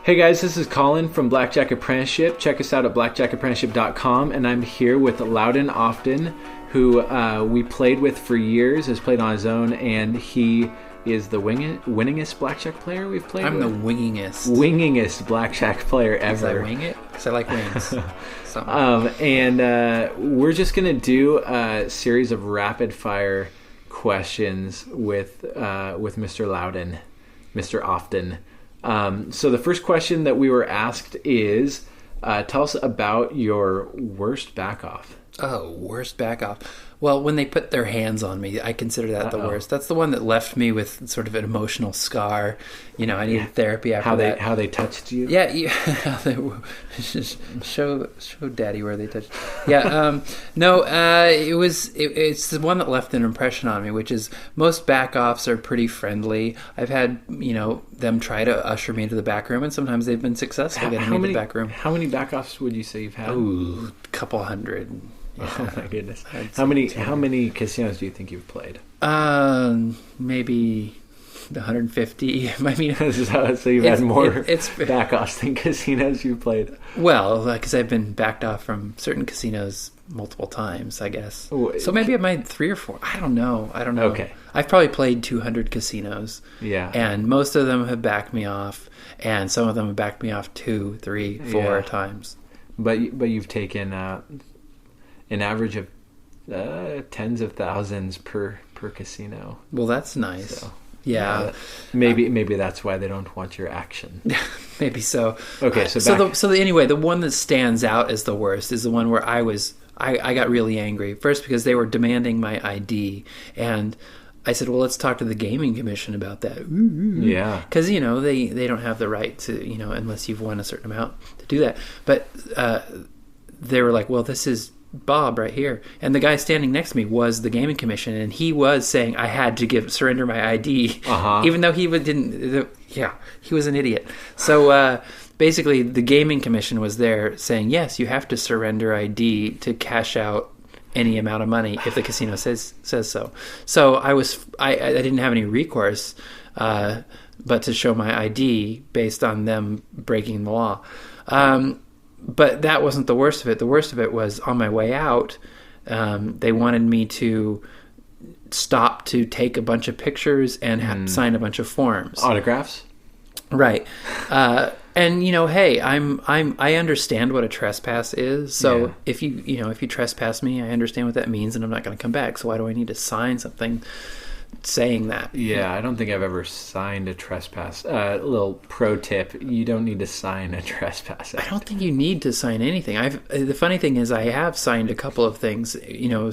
Hey guys, this is Colin from Blackjack Apprenticeship. Check us out at blackjackapprenticeship.com, and I'm here with Loudon Ofton, who we played with for years, has played on his own, and he is the winningest blackjack player we've played with. I'm the wingingest. Wingingest blackjack player ever. Because I wing it? Because I like wings. We're just going to do a series of rapid-fire questions with Mr. Loudon, Mr. Ofton. So the first question that we were asked is, tell us about your worst back-off. Oh, worst back-off. Well, when they put their hands on me, I consider that the worst. That's the one that left me with sort of an emotional scar. You know, I needed therapy after that. How they touched you? Yeah, just show Daddy where they touched. Yeah, it's the one that left an impression on me, which is most back-offs are pretty friendly. I've had, them try to usher me into the back room, and sometimes they've been successful getting me into the back room. How many back-offs would you say you've had? Ooh, a couple hundred. Yeah. Oh my goodness! How many casinos do you think you've played? Maybe 150. I mean, so you've had more back-offs than casinos you've played. Well, because I've been backed off from certain casinos multiple times, I guess. So maybe I made 3 or 4. I don't know. Okay. I've probably played 200 casinos. Yeah. And most of them have backed me off, and some of them have backed me off 2, 3, 4 times. But you've taken an average of tens of thousands per casino. Well, that's nice. So, yeah. Maybe that's why they don't want your action. Maybe so. Okay, anyway, the one that stands out as the worst is the one where I got really angry. First, because they were demanding my ID, and I said, well, let's talk to the Gaming Commission about that. Yeah. Because, they don't have the right to, unless you've won a certain amount, to do that. But they were like, well, this is Bob right here. And the guy standing next to me was the Gaming Commission, and he was saying I had to surrender my ID, even though he didn't. He was an idiot. So basically, the Gaming Commission was there saying, yes, you have to surrender ID to cash out any amount of money if the casino says so. So I didn't have any recourse, but to show my ID based on them breaking the law. But that wasn't the worst of it. The worst of it was on my way out, they wanted me to stop to take a bunch of pictures and sign a bunch of forms. Autographs? Right. And hey, I understand what a trespass is. So if you trespass me, I understand what that means, and I'm not going to come back. So why do I need to sign something saying that? Yeah, I don't think I've ever signed a trespass. Little pro tip: you don't need to sign a trespass. I don't think you need to sign anything. The funny thing is, I have signed a couple of things.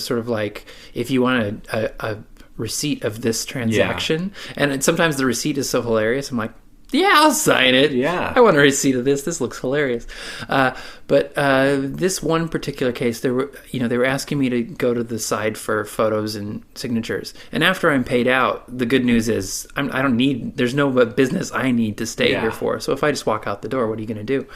Sort of like if you want a receipt of this transaction, and sometimes the receipt is so hilarious. I'm like, yeah, I'll sign it. Yeah. I want a receipt of this. This looks hilarious. But this one particular case, they were asking me to go to the side for photos and signatures. And after I'm paid out, the good news is there's no business I need to stay here for. So if I just walk out the door, what are you going to do?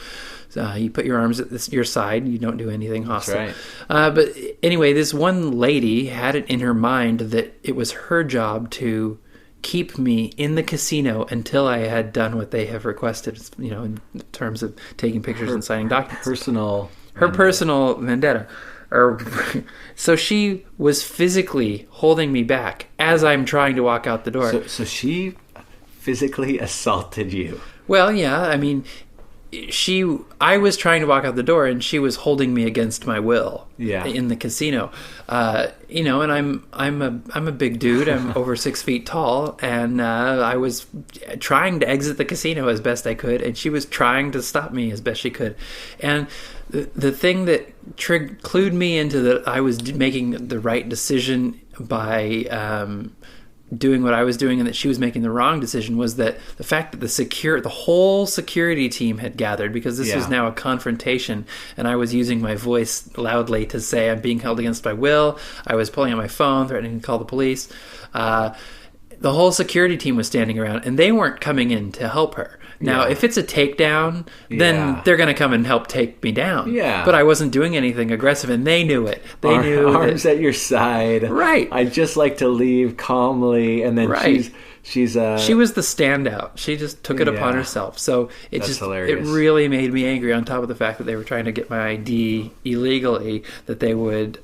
You put your arms at your side. You don't do anything hostile. That's right. But anyway, this one lady had it in her mind that it was her job to keep me in the casino until I had done what they have requested, in terms of taking pictures and signing documents. Her personal vendetta. So she was physically holding me back as I'm trying to walk out the door. So she physically assaulted you? Well, yeah. I mean, I was trying to walk out the door, and she was holding me against my will. Yeah. In the casino, and I'm a big dude. I'm over 6 feet tall, and I was trying to exit the casino as best I could, and she was trying to stop me as best she could. And the thing that clued me into that I was making the right decision by doing what I was doing and that she was making the wrong decision was that the fact that the whole security team had gathered, because this was now a confrontation, and I was using my voice loudly to say I'm being held against my will. I was pulling out my phone, threatening to call the police. the whole security team was standing around, and they weren't coming in to help her. Now, if it's a takedown, then they're going to come and help take me down. Yeah. But I wasn't doing anything aggressive, and they knew it. They knew arms at your side. Right. I'd just like to leave calmly, and then she was the standout. She just took it upon herself. So That's hilarious. It really made me angry, on top of the fact that they were trying to get my ID illegally, that they would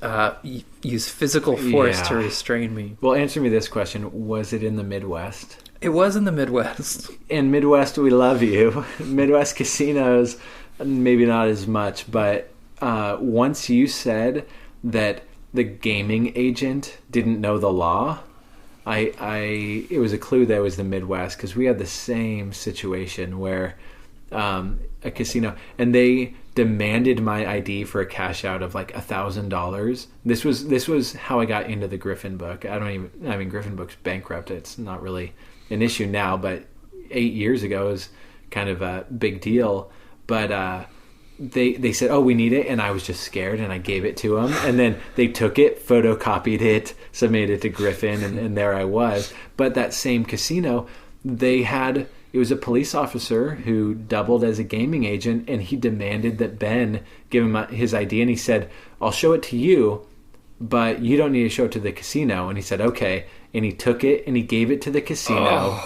use physical force to restrain me. Well, answer me this question. Was it in the Midwest? It was in the Midwest. In Midwest, we love you. Midwest casinos, maybe not as much, but once you said that the gaming agent didn't know the law, it was a clue that it was the Midwest, because we had the same situation where a casino, and they demanded my ID for a cash out of like $1,000. This was how I got into the Griffin book. Griffin book's bankrupt. It's not really an issue now, but 8 years ago it was kind of a big deal. But they said, "Oh, we need it," and I was just scared, and I gave it to them, and then they took it, photocopied it, submitted it to Griffin, and there I was. But that same casino, it was a police officer who doubled as a gaming agent, and he demanded that Ben give him his ID, and he said, "I'll show it to you, but you don't need to show it to the casino." And he said, "Okay." And he took it and he gave it to the casino.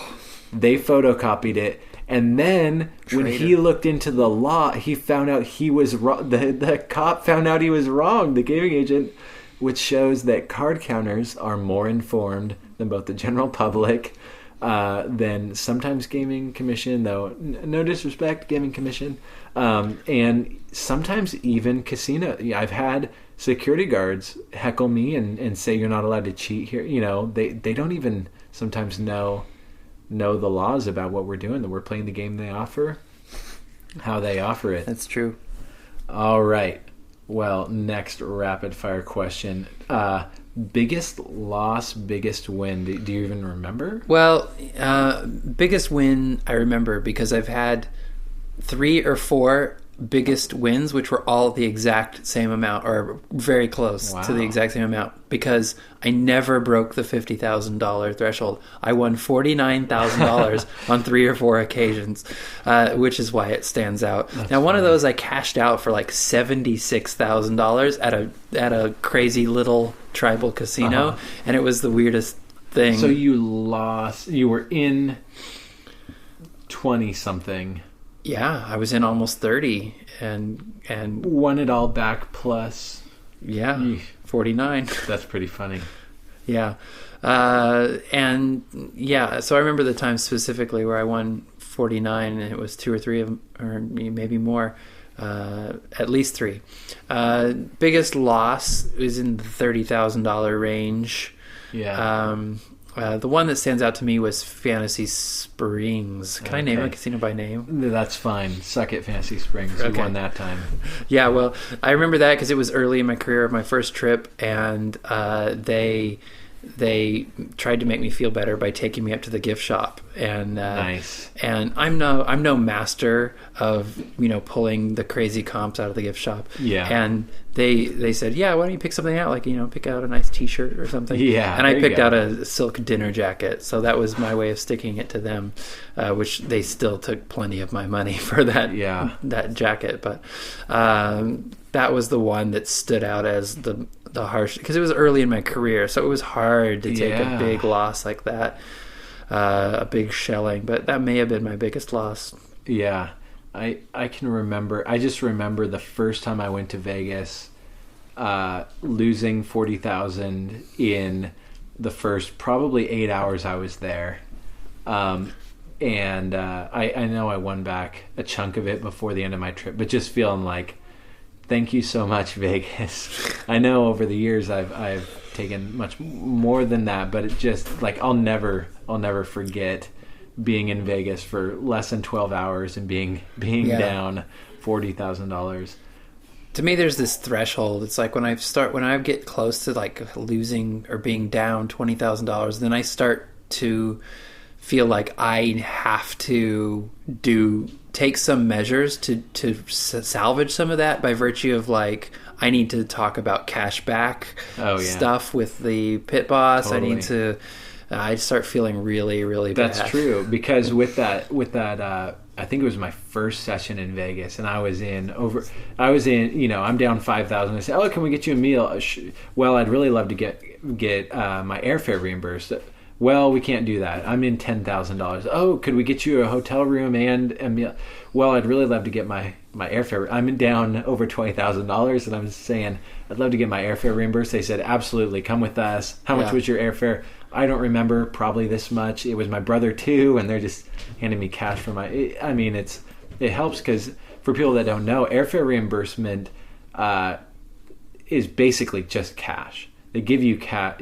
They photocopied it. And then when he looked into the law, he found out he was wrong. The cop found out he was wrong, the gaming agent, which shows that card counters are more informed than both the general public, than sometimes gaming commission, though no disrespect, gaming commission, and sometimes even casino. I've had security guards heckle me and say you're not allowed to cheat here. They don't even sometimes know the laws about what we're doing, that we're playing the game they offer, how they offer it. That's true. All right. Well, next rapid fire question. Biggest loss, biggest win. Do you even remember? Well, biggest win I remember, because I've had 3 or 4 biggest wins, which were all the exact same amount, or very close to the exact same amount, because I never broke the $50,000 threshold. I won $49,000 on 3 or 4 occasions, which is why it stands out. That's now, one of those I cashed out for like $76,000 at a crazy little tribal casino, and it was the weirdest thing. So you lost. You were in 20 something. Yeah, I was in almost 30 and won it all back plus 49. That's pretty funny. Yeah. So I remember the time specifically where I won 49, and it was 2 or 3 of them, or maybe more, at least 3. Biggest loss was in the $30,000 range. Yeah. The one that stands out to me was Fantasy Springs. Can I name a casino by name? That's fine. Suck it, Fantasy Springs. You won that time. Yeah, well, I remember that because it was early in my career, of my first trip, and they tried to make me feel better by taking me up to the gift shop. And nice. And I'm no master of pulling the crazy comps out of the gift shop. Yeah. And they said, why don't you pick something out, like pick out a nice T-shirt or something. Yeah. And I picked out a silk dinner jacket, so that was my way of sticking it to them, which they still took plenty of my money for that. Yeah. That jacket, but that was the one that stood out as the harsh, because it was early in my career, so it was hard to take a big loss like that, a big shelling. But that may have been my biggest loss. Yeah, I can remember. I just remember the first time I went to Vegas, losing $40,000 in the first probably 8 hours I was there. And I know I won back a chunk of it before the end of my trip, but just feeling like, thank you so much, Vegas. I know over the years I've taken much more than that, but it just like I'll never forget being in Vegas for less than 12 hours and being down $40,000. To me, there's this threshold. It's like when I get close to like losing or being down $20,000, then I start to feel like I have to take some measures to salvage some of that, by virtue of like I need to talk about cash back stuff with the pit boss. Totally. I need to I'd start feeling really, really bad. That's true, because with that, I think it was my first session in Vegas, and I was in, I'm down 5,000. I said, "Oh, can we get you a meal?" Well, I'd really love to get my airfare reimbursed. Well, we can't do that. I'm in $10,000. Oh, could we get you a hotel room and a meal? Well, I'd really love to get my airfare. I'm down over $20,000, and I'm saying I'd love to get my airfare reimbursed. They said, absolutely, come with us. How much was your airfare? I don't remember. Probably this much. It was my brother too, and they're just handing me cash for it helps, because for people that don't know, airfare reimbursement is basically just cash. They give you cash.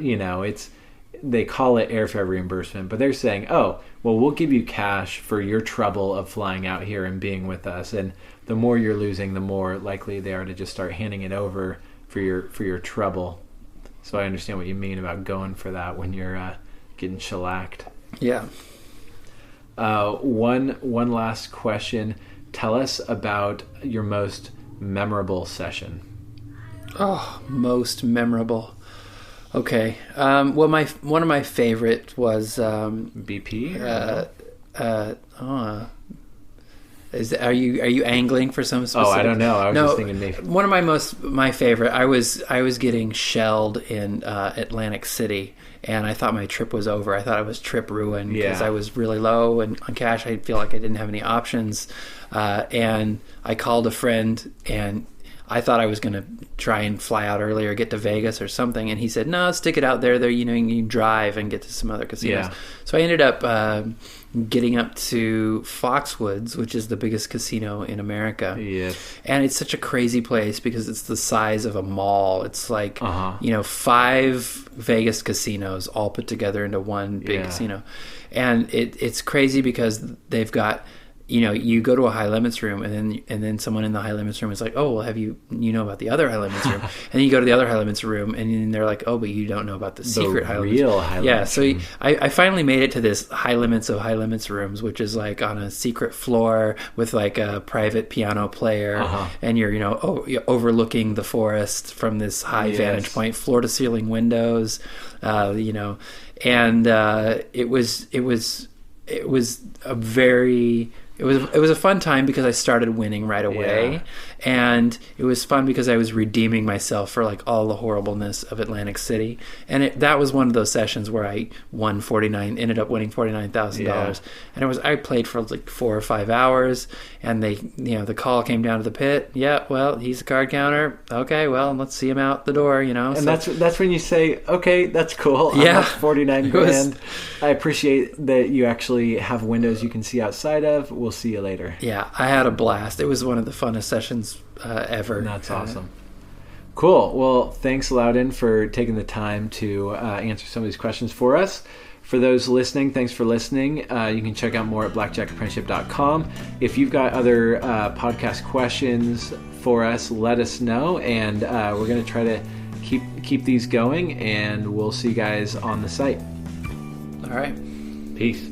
They call it airfare reimbursement, but they're saying, oh, well, we'll give you cash for your trouble of flying out here and being with us. And the more you're losing, the more likely they are to just start handing it over for your trouble. So I understand what you mean about going for that when you're getting shellacked. Yeah. One last question. Tell us about your most memorable session. Oh, most memorable. Okay. Well, one of my favorite was BP. Are you angling for some specific? Oh, I don't know. I was just thinking maybe. One of my favorite. I was getting shelled in Atlantic City, and I thought my trip was over. I thought it was trip ruined because I was really low and on cash. I feel like I didn't have any options, and I called a friend, and I thought I was going to try and fly out early or get to Vegas or something. And he said, no, stick it out there. You can drive and get to some other casinos. Yeah. So I ended up getting up to Foxwoods, which is the biggest casino in America. Yes. And it's such a crazy place because it's the size of a mall. It's like, 5 Vegas casinos all put together into one big casino. And it's crazy because they've got... you go to a high limits room, and then someone in the high limits room is like, oh, well, have you about the other high limits room? And then you go to the other high limits room, and then they're like, oh, but you don't know about the secret high limits. Real high limits. Yeah, so I finally made it to this high limits of high limits rooms, which is like on a secret floor with like a private piano player, and you're overlooking the forest from this high vantage point, floor to ceiling windows, and it was a fun time because I started winning right away, and it was fun because I was redeeming myself for like all the horribleness of Atlantic City, and that was one of those sessions where I ended up winning $49,000, and I played for like 4 or 5 hours, and the call came down to the pit. Yeah, well, he's a card counter. Okay, well, let's see him out the door. And so, that's when you say, okay, that's cool. Yeah, $49,000. I appreciate that you actually have windows you can see outside of. We'll see you later. Yeah, I had a blast. It was one of the funnest sessions ever. That's awesome. Cool. Well, thanks, Loudon, for taking the time to answer some of these questions for us. For those listening, thanks for listening. You can check out more at blackjackapprenticeship.com. If you've got other podcast questions for us, let us know, and we're going to try to keep these going, and we'll see you guys on the site. All right. Peace.